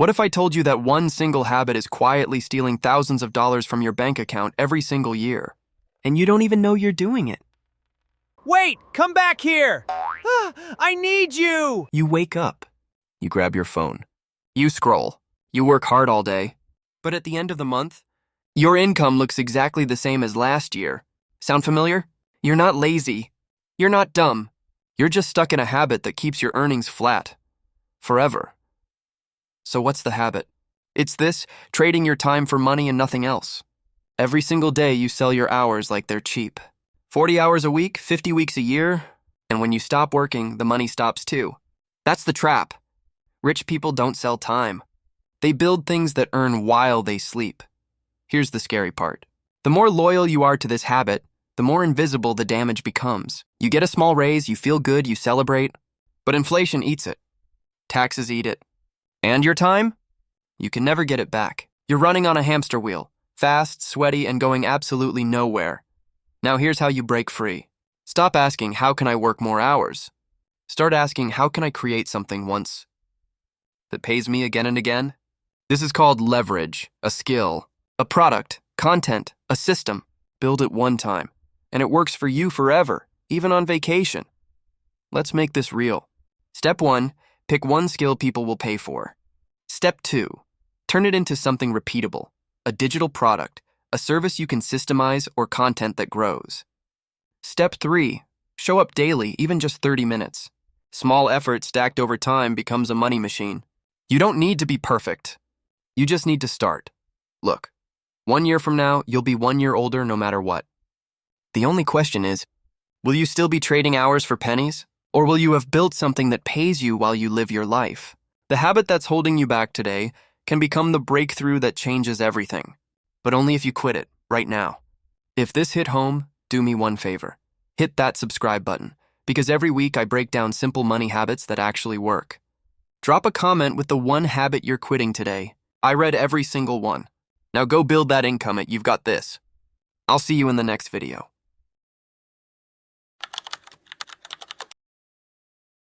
What if I told you that one single habit is quietly stealing thousands of dollars from your bank account every single year, and you don't even know you're doing it? Wait, come back here! I need you! You wake up. You grab your phone. You scroll. You work hard all day. But at the end of the month, your income looks exactly the same as last year. Sound familiar? You're not lazy. You're not dumb. You're just stuck in a habit that keeps your earnings flat. Forever. So what's the habit? It's this, trading your time for money and nothing else. Every single day you sell your hours like they're cheap. 40 hours a week, 50 weeks a year, and when you stop working, the money stops too. That's the trap. Rich people don't sell time. They build things that earn while they sleep. Here's the scary part. The more loyal you are to this habit, the more invisible the damage becomes. You get a small raise, you feel good, you celebrate, but inflation eats it. Taxes eat it. And your time? You can never get it back. You're running on a hamster wheel, fast, sweaty, and going absolutely nowhere. Now here's how you break free. Stop asking, how can I work more hours? Start asking, how can I create something once that pays me again and again? This is called leverage, a skill, a product, content, a system. Build it one time, and it works for you forever, even on vacation. Let's make this real. Step 1, pick one skill people will pay for. Step 2, turn it into something repeatable, a digital product, a service you can systemize, or content that grows. Step 3, show up daily, even just 30 minutes. Small effort stacked over time becomes a money machine. You don't need to be perfect. You just need to start. Look, 1 year from now, you'll be 1 year older no matter what. The only question is, will you still be trading hours for pennies? Or will you have built something that pays you while you live your life? The habit that's holding you back today can become the breakthrough that changes everything. But only if you quit it, right now. If this hit home, do me one favor. Hit that subscribe button, because every week I break down simple money habits that actually work. Drop a comment with the one habit you're quitting today. I read every single one. Now go build that income. You've got this. I'll see you in the next video.